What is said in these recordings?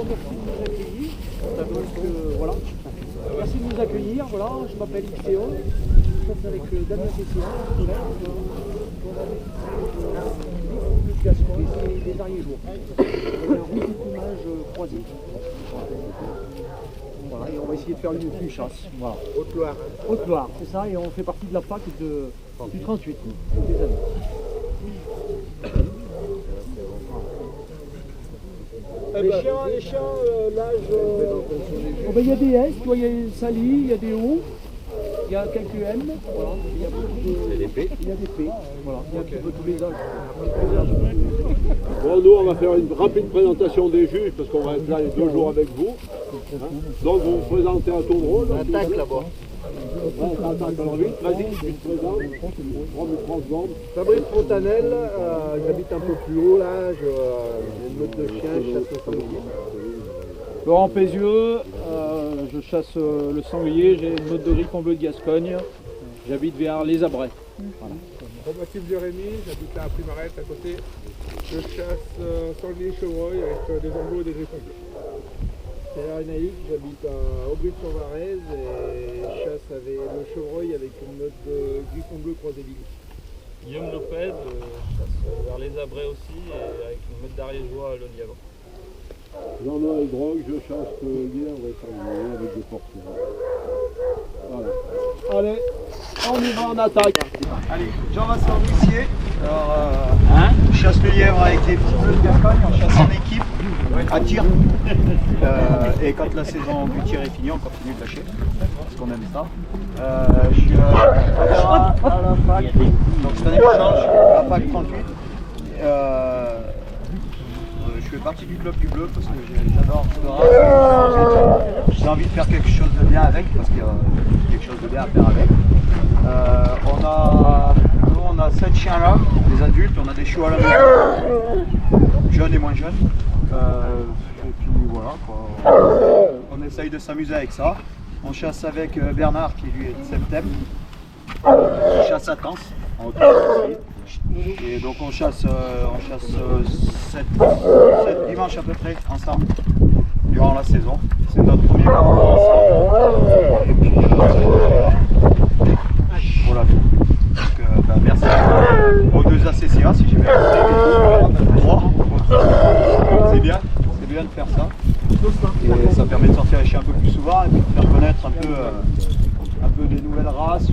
merci de nous accueillir. Voilà. Merci de nous accueillir. Voilà, je m'appelle Ixéon. Je passe avec Damien Tessia. C'est des derniers jours. Un regroupement croisé. Voilà, et on va essayer de faire une chasse. Voilà. Haute-Loire. Haute-Loire, c'est ça, et on fait partie de la PAC du 38, toutes les années. Les chiens, l'âge... Il y a des S, il y a des Sali, il y a des O, il y a quelques M, voilà. Il y a des P. Il y a des P, voilà. Il y a un petit peu tous les âges. Bon, nous, on va faire une rapide présentation des juges, parce qu'on va être là les 2 jours avec vous. Hein. Donc, vous vous présentez à tour de rôle. Attaque là-bas. Alors vite, vas-y, tu te présentes. Prends secondes. Fabrice Fontanelle, j'habite un peu plus haut là, j'ai une meute de chiens, je chasse le sanglier. Laurent Pézieux, je chasse le sanglier, j'ai une meute de griffon bleu de Gascogne, j'habite vers les Abrais. Voilà. Jean-Baptiste Jérémy, j'habite à Primarette à côté. Je chasse sanglier chevreuil avec des anglos et des griffons bleus. Pierre Naïk, j'habite à Aubry-sur-Varèse et je chasse avec le chevreuil avec une meute de griffon bleu croisé-ligue. Guillaume Lopez, je chasse vers les Abrais aussi et avec une meute d'ariégeois à Le Lièvre. Jean-Noël Drogue, je chasse hier avec des porteurs. Voilà. Allez, on y va en attaque. Allez, Jean-Vincent Roussier. Alors, je chasse le lièvre avec les petits bleus de Gascogne, on chasse en équipe, à tir. Et quand la saison du tir est finie, on continue de lâcher, parce qu'on aime ça. Je suis à la fac, donc cette année maintenant je suis à la fac 38. Je fais partie du club du bleu parce que j'adore ce race. J'ai envie de faire quelque chose de bien avec, parce qu'il y a quelque chose de bien à faire avec. On a 7 chiens là, des adultes, on a des chiots à la maison, jeunes et moins jeunes. Et puis voilà quoi. On essaye de s'amuser avec ça. On chasse avec Bernard qui lui est de septembre. On chasse à Tence, en Haute-Loire. Et donc on chasse 7 dimanches à peu près ensemble durant la saison. C'est notre premier moment ensemble. Et puis voilà tout. Donc merci aux 2 ACCA si j'ai bien compris. 3. C'est bien de faire ça. Et ça permet de sortir les chiens un peu plus souvent et puis de faire connaître un peu des nouvelles races.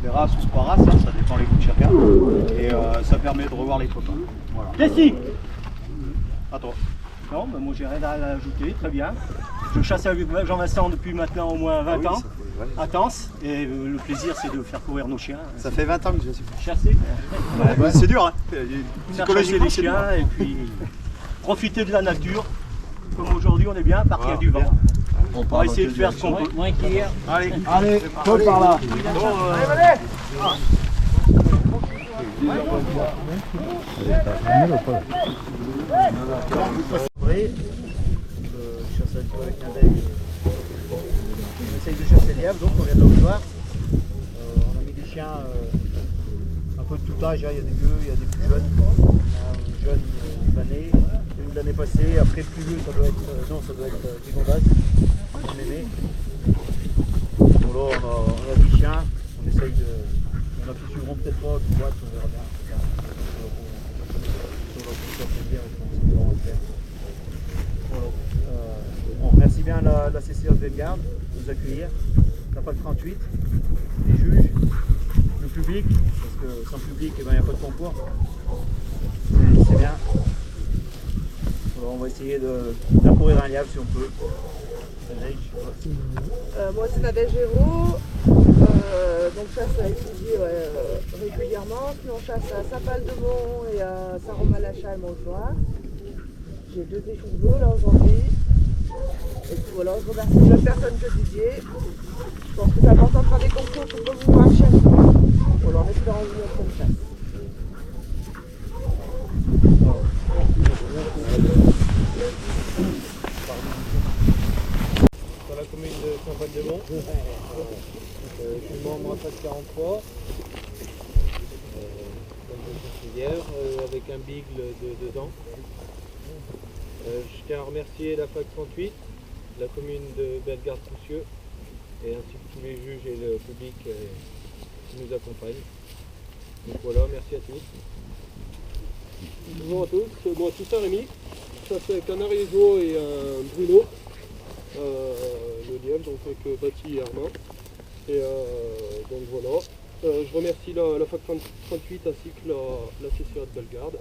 Des races ou pas races, hein, ça dépend les goûts de chacun. Et ça permet de revoir les copains. Voilà. Jessie. À toi. Non, ben moi j'ai rien à ajouter, très bien. Je chasse avec Jean-Vincent depuis maintenant au moins 20 ans, à Tence, et le plaisir c'est de faire courir nos chiens. Ça fait 20 ans que je suis chasser. C'est dur, hein. Faire chasser les chiens et puis profiter de la nature. Comme aujourd'hui on est bien, partir il y a du vent. On va essayer de faire ce qu'on peut. Moins qu'hier. Allez, Paul par là. Je chasse un peu avec un bec. J'essaye de chasser les lièvres, donc on vient de la Haute-Loire. On a mis des chiens un peu de tout âge, hein. Il y a des vieux, il y a des plus jeunes. Un jeune l'année, une de l'année passée, après le plus vieux ça doit être Digondas, mon aimé. Bon là on a 10 chiens, on essaye de. Il y en a qui suivront peut-être pas, qui voient, on verra bien. On remercie bien la CCA de Bellegarde de nous accueillir, la PAC 38, les juges, le public, parce que sans public, il n'y a pas de concours. C'est bien. Alors, on va essayer d'accourir un lièvre si on peut. Moi c'est Nadège Géraud, donc je chasse à Étudier régulièrement, puis on chasse à Saint-Pal-de-Mont et à Saint-Romain-la-Châle, Montjoie. J'ai 2 échos de l'eau là aujourd'hui. Et puis voilà, je remercie la personne que Didier. Je pense que c'est important de faire des concours pour promouvoir le chien. Voilà, en espérant une autre chasse. Dans la commune de Saint-Pal-de-Mont. Je suis membre à PAC 43. Comme je disais hier, avec un bigle de 2 ans. Je tiens à remercier la FAC 38, la commune de Bellegarde-Poussieux, et ainsi que tous les juges et le public qui nous accompagnent. Donc voilà, merci à tous. Bonjour à tous, moi c'est Rémi, ça c'est un canariégeois et un Bruno, le lièvre, donc avec Bati et Armand. Et donc voilà, je remercie la FAC 38 ainsi que la CCA de Bellegarde.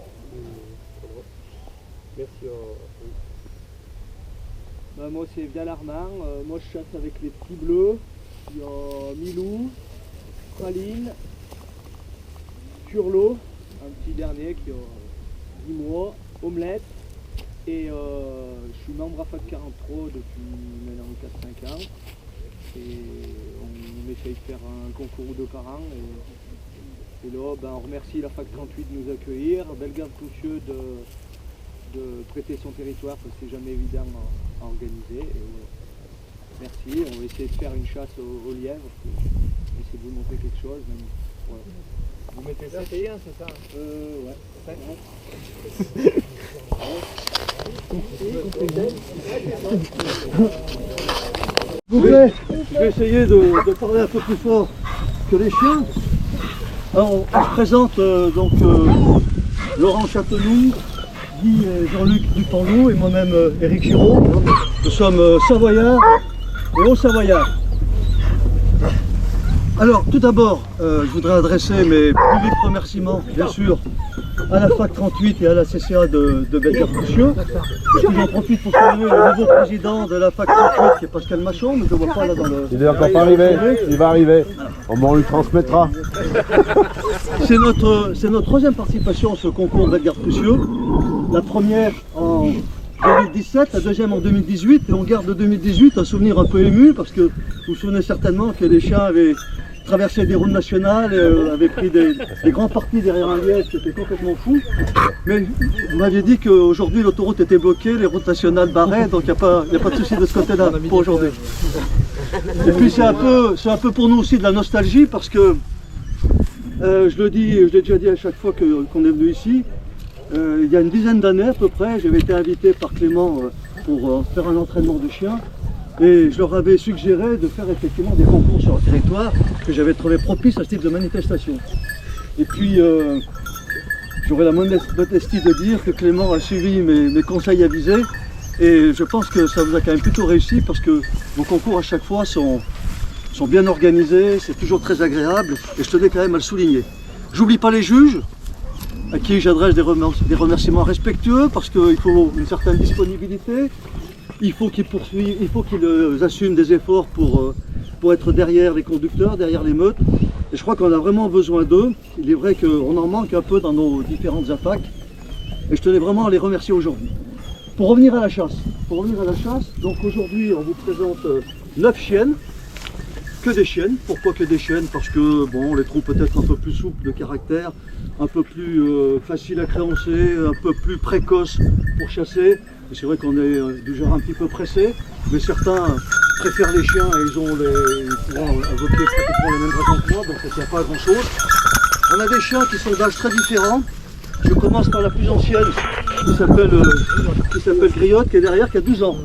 Voilà. Merci à vous. Moi c'est Vial Armand, moi je chasse avec les petits bleus, il y a Milou, Praline, Turlot, un petit dernier qui a 10 mois, Omelette, et je suis membre à FAC 43 depuis maintenant 4-5 ans, et on essaye de faire un concours ou deux par an, et là on remercie la FAC 38 de nous accueillir, Bellegarde-Poussieux de prêter son territoire parce que c'est jamais évident à organiser. Et merci, on va essayer de faire une chasse au lièvre, essayer de vous montrer quelque chose. Même, voilà. Vous mettez ça payé, c'est ça? S'il vous plaît, je vais essayer de parler un peu plus fort que les chiens. Alors, on se présente Laurent Châtenoux, Guy et Jean-Luc Dupanloup et moi-même Éric Giraud. Nous sommes savoyards et hauts-savoyards. Alors tout d'abord, je voudrais adresser mes plus vifs remerciements, bien sûr, à la FAC 38 et à la CCA de Bellegarde-Poussieux. Et puis j'en profite pour saluer le nouveau président de la FAC 38 qui est Pascal Machon, mais je ne le vois pas là dans le... Il n'est encore pas arrivé, il va arriver. On lui transmettra. C'est notre troisième participation à ce concours de Bellegarde-Poussieux. La première en 2017, la deuxième en 2018, et on garde de 2018 un souvenir un peu ému parce que vous vous souvenez certainement que les chiens avaient traversé des routes nationales, avaient pris des grands partis derrière un lièvre qui était complètement fou. Mais vous m'aviez dit qu'aujourd'hui l'autoroute était bloquée, les routes nationales barrées, donc il n'y a pas de souci de ce côté-là pour aujourd'hui. Et puis c'est un peu pour nous aussi de la nostalgie parce que, je le dis, je l'ai déjà dit à chaque fois qu'on est venu ici, il y a une dizaine d'années à peu près, j'avais été invité par Clément pour faire un entraînement de chiens et je leur avais suggéré de faire effectivement des concours sur le territoire que j'avais trouvé propice à ce type de manifestation. Et puis j'aurais la modestie de dire que Clément a suivi mes conseils avisés et je pense que ça vous a quand même plutôt réussi parce que vos concours à chaque fois sont bien organisés, c'est toujours très agréable et je tenais quand même à le souligner. J'oublie pas les juges, à qui j'adresse des remerciements respectueux parce qu'il faut une certaine disponibilité, il faut qu'ils assument des efforts pour être derrière les conducteurs, derrière les meutes. Et je crois qu'on a vraiment besoin d'eux. Il est vrai qu'on en manque un peu dans nos différentes attaques. Et je tenais vraiment à les remercier aujourd'hui. Pour revenir à la chasse, donc aujourd'hui on vous présente 9 chiennes. Que des chiennes. Pourquoi que des chiennes? Parce que bon, on les trouve peut-être un peu plus souples de caractère, un peu plus faciles à créancer, un peu plus précoces pour chasser. C'est vrai qu'on est du genre un petit peu pressé, mais certains préfèrent les chiens et ils pourront invoquer pratiquement les mêmes raisons que moi, donc ça ne tient pas à grand chose. On a des chiens qui sont d'âge très différents. Je commence par la plus ancienne qui s'appelle Griotte, qui est derrière, qui a 12 ans.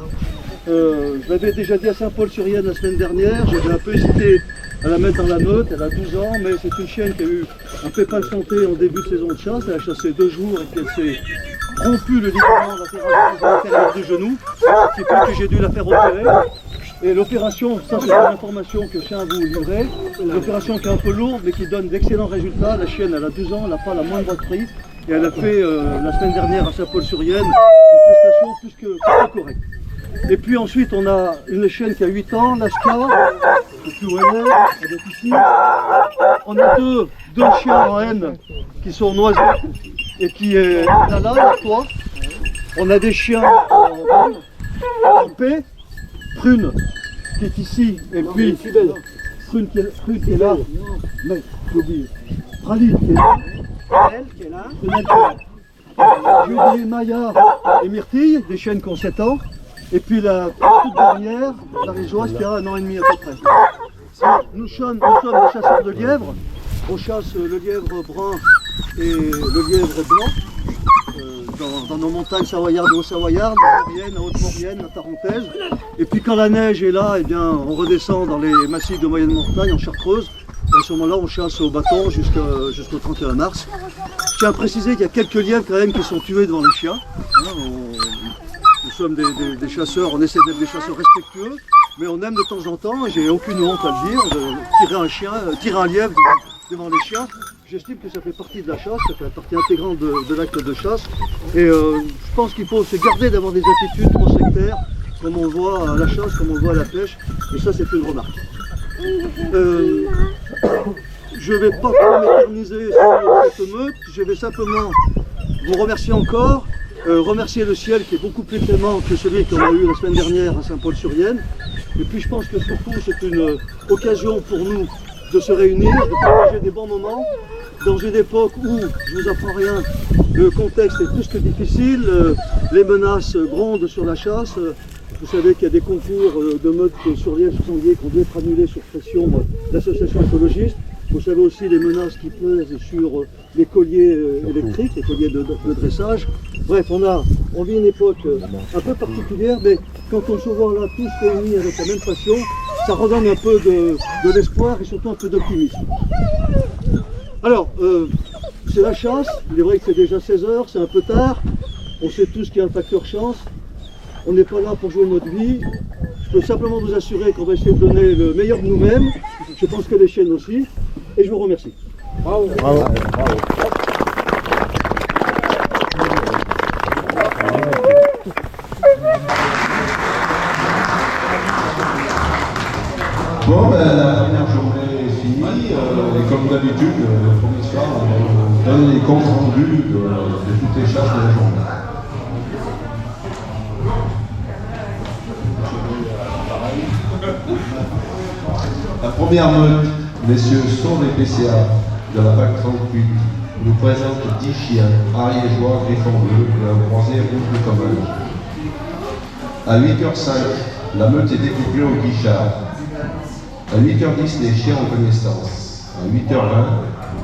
Je l'avais déjà dit à Saint-Paul-sur-Yenne la semaine dernière, j'avais un peu hésité à la mettre dans la meute, elle a 12 ans, mais c'est une chienne qui a eu un pépin de santé en début de saison de chasse, elle a chassé 2 jours et puis elle s'est rompu le ligament latéral du genou, ce qui fait que j'ai dû la faire opérer. Et l'opération, ça c'est une information que je tiens à vous livrer, l'opération qui est un peu lourde mais qui donne d'excellents résultats. La chienne elle a 12 ans, elle n'a pas la moindre prix et elle a fait la semaine dernière à Saint-Paul-sur-Yenne une prestation plus que correcte. Et puis ensuite on a une chienne qui a 8 ans, l'Ashka, je ne sais plus où elle est ici. On a deux chiens en haine qui sont noisés et qui est là, toi. On a des chiens en paix, Prune qui est ici, et puis Prune qui est là, mais j'ai oublié, Praline qui est là, Prunelle qui est là, Judy, Maya et Myrtille, des chiennes qui ont 7 ans, et puis la toute dernière, la Réjoise qui a 1 an et demi à peu près. Nous sommes des chasseurs de lièvres, on chasse le lièvre brun et le lièvre blanc. dans nos montagnes savoyardes et haut-savoyardes, la Maurienne, la Haute-Maurienne, la Tarentaise. Et puis quand la neige est là, eh bien, on redescend dans les massifs de moyenne montagne, en Chartreuse. Et à ce moment-là, on chasse au bâton jusqu'au 31 mars. Je tiens à préciser qu'il y a quelques lièvres quand même qui sont tués devant les chiens. Nous sommes des chasseurs, on essaie d'être des chasseurs respectueux, mais on aime de temps en temps, et j'ai aucune honte à le dire, de tirer un lièvre devant les chiens. J'estime que ça fait partie de la chasse, ça fait partie intégrante de l'acte de chasse. Et je pense qu'il faut se garder d'avoir des attitudes trop sectaires, comme on voit à la chasse, comme on voit à la pêche, et ça c'est une remarque. Je ne vais pas m'éterniser sur cette meute, je vais simplement vous remercier encore, remercier le ciel qui est beaucoup plus clément que celui qu'on a eu la semaine dernière à Saint-Paul-sur-Yenne. Et puis je pense que surtout c'est une occasion pour nous de se réunir, de partager des bons moments, dans une époque où, je ne vous apprends rien, le contexte est plus que difficile, les menaces grondent sur la chasse. Vous savez qu'il y a des concours de meutes sur lièvre sur sanglier qui ont dû être annulés sur pression d'associations écologistes. Vous savez aussi les menaces qui pèsent sur les colliers électriques, les colliers de dressage. Bref, on vit une époque un peu particulière, mais quand on se voit là tous réunis avec la même passion, ça redonne un peu de l'espoir et surtout un peu d'optimisme. Alors, c'est la chasse, il est vrai que c'est déjà 16 h, c'est un peu tard, on sait tous qu'il y a un facteur chance, on n'est pas là pour jouer notre vie, je peux simplement vous assurer qu'on va essayer de donner le meilleur de nous-mêmes, je pense que les chiennes aussi, et je vous remercie. Bravo. Bravo. Bravo. Bon, ben, la première journée est finie, et comme d'habitude, le premier soir, on donne les comptes rendus de toutes les chasses de la journée. La première meute, messieurs Sauve et PCA de la PAC 38, nous présente 10 chiens, ariégeois, griffon bleu et un croisé rouge de commode. À 8h05, la meute est découplée au guichard. À 8h10, les chiens ont connaissance. À 8h20,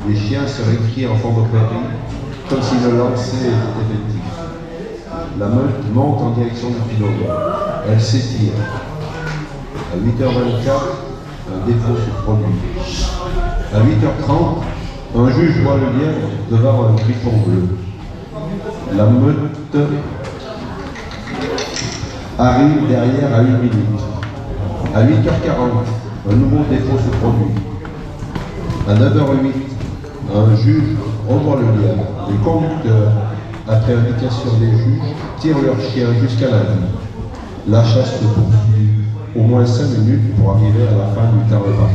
les chiens se récrient en fond de prairie, comme si le lancer était effectif. La meute monte en direction du pylône. Elle s'étire. À 8h24, un dépôt se produit. À 8h30, un juge voit le lièvre devant un griffon bleu. La meute arrive derrière à 1 minute. À 8h40, un nouveau dépôt se produit. À 9h08, un juge revoit le lièvre. Les conducteurs, après invitation des juges, tirent leurs chiens jusqu'à la nuit. La chasse se poursuit au moins 5 minutes pour arriver à la fin du temps reparti.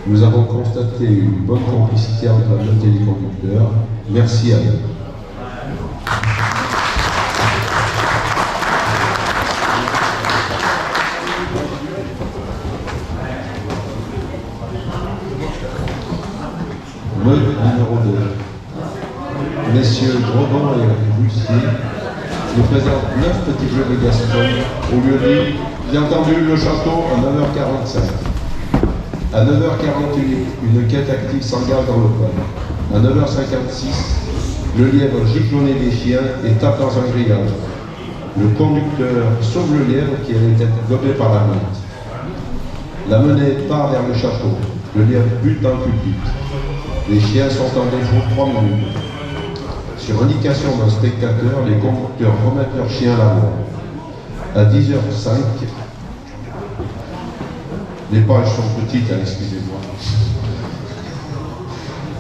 Nous avons constaté une bonne complicité entre la meute et les conducteurs. Merci à eux. Meute numéro 2. Messieurs Gredon et Bussier nous présentent 9 petits jeux de Gascogne au lieu dit, bien entendu, le château à 9h45. À 9h41, une quête active s'engage dans le coin. À 9h56, le lièvre giflonnait des chiens et tape dans un grillage. Le conducteur sauve le lièvre qui allait être gobé par la meute. La menée part vers le château. Le lièvre bute dans le public. Les chiens sont en défaut 3 minutes. Sur indication d'un spectateur, les conducteurs remettent leurs chiens à la mort. À 10h05, les pages sont petites, hein, excusez-moi.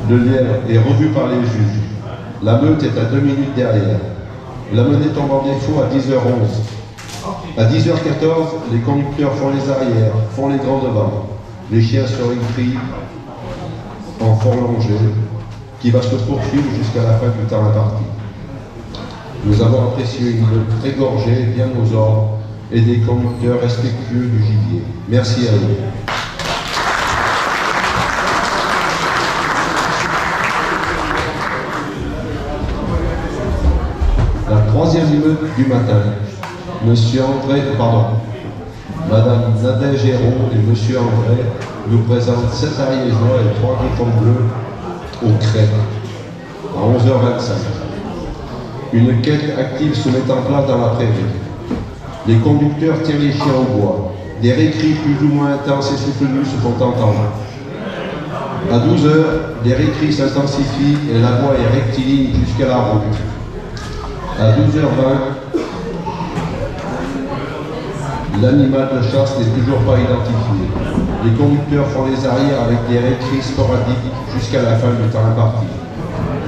Le lièvre est revu par les juges. La meute est à 2 minutes derrière. La menée tombe en défaut à 10h11. À 10h14, les conducteurs font les arrières, font les grands devants. Les chiens se récrient en fort longé, qui va se poursuivre jusqu'à la fin du temps imparti. Nous avons apprécié une meute très gorgée, bien aux ordres, et des conducteurs respectueux du gibier. Merci à vous. La troisième meute du matin, Madame Nadège Hérault et Monsieur André nous présentent 7 ariégeois et 3 griffons bleus au crête à 11h25. Une quête active se met en place dans la prairie. Les conducteurs tirent les chiens au bois. Des récris plus ou moins intenses et soutenus se font entendre. À 12 heures, les récris s'intensifient et la voie est rectiligne jusqu'à la route. À 12h20, l'animal de chasse n'est toujours pas identifié. Les conducteurs font les arrières avec des récris sporadiques jusqu'à la fin du temps imparti.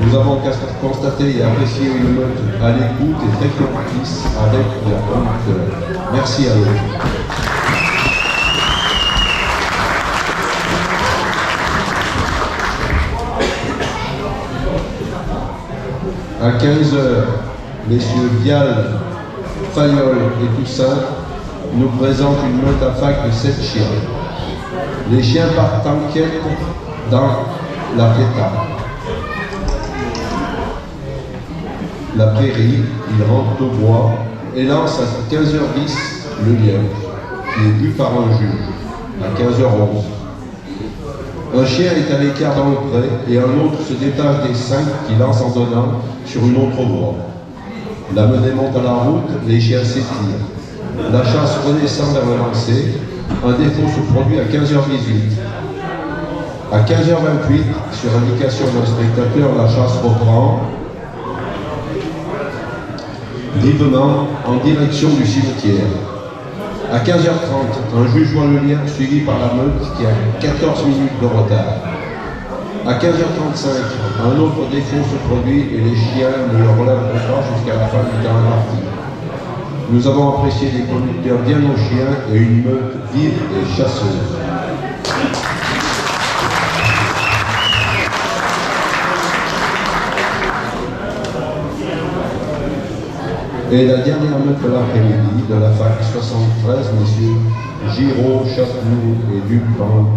Nous avons constaté et apprécié une meute à l'écoute et très complice avec leurs conducteurs. Merci à eux. À 15h, messieurs Vial, Fayol et Toussaint nous présentent une meute à fac de 7 chiens. Les chiens partent en quête dans la Péta. La prairie, ils rentrent au bois et lancent à 15h10 le lièvre, qui est vu par un juge, à 15h11. Un chien est à l'écart dans le pré et un autre se détache des 5 qui lancent en donnant sur une autre voie. La menée monte à la route, les chiens s'étirent. La chasse redescend vers le lancer. Un défaut se produit à 15h18. À 15h28, sur indication d'un spectateur, la chasse reprend vivement en direction du cimetière. À 15h30, un juge voit le lien suivi par la meute qui a 14 minutes de retard. À 15h35, un autre défaut se produit et les chiens ne le relèveront pas jusqu'à la fin du temps imparti. Nous avons apprécié des conducteurs bien aux chiens et une meute vive et chasseuse. Et la dernière meute de l'après-midi de la fac 73, messieurs Giraud, Chapelou et Dupambou,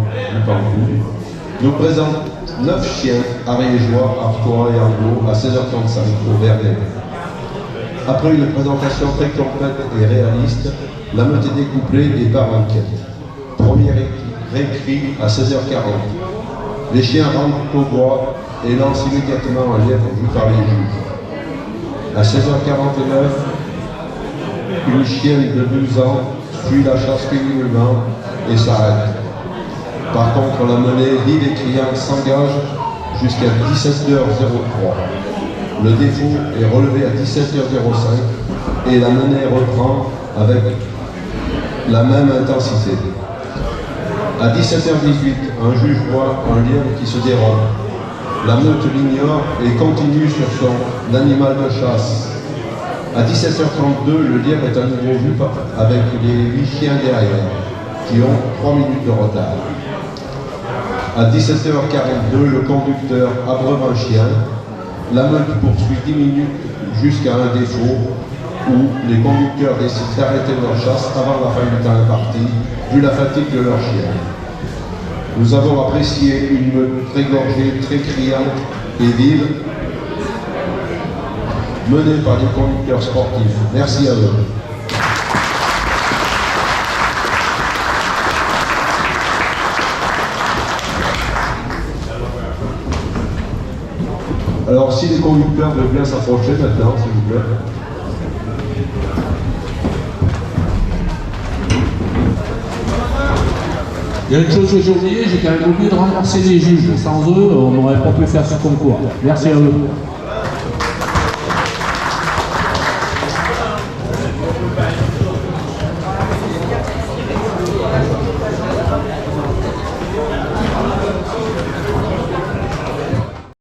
nous présentent 9 chiens ariégeois, artois et anglo à 16h35 au Vernet. Après une présentation très complète et réaliste, la meute est découplée et part en quête. Premier récrit à 16h40. Les chiens rentrent au bois et lancent immédiatement un lièvre vu par les juges. À 16h49, une chienne de 12 ans suit la chasse péniblement et s'arrête. Par contre, la menée vive et criante s'engage jusqu'à 17h03. Le défaut est relevé à 17h05 et la menée reprend avec la même intensité. À 17h18, un juge voit un lièvre qui se dérobe. La meute l'ignore et continue sur son animal de chasse. À 17h32, le lièvre est à nouveau vu avec les 8 chiens derrière, qui ont 3 minutes de retard. À 17h42, le conducteur abreuve un chien. La meute poursuit 10 minutes jusqu'à un défaut où les conducteurs décident d'arrêter leur chasse avant la fin du temps imparti, vu la fatigue de leur chien. Nous avons apprécié une meute très gorgée, très criante et vive, menée par des conducteurs sportifs. Merci à eux. Alors, si les conducteurs veulent bien s'approcher maintenant, s'il vous plaît. Il y a une chose que j'ai oubliée, j'ai quand même oublié de remercier les juges. Sans eux, on n'aurait pas pu faire ce concours. Merci à eux.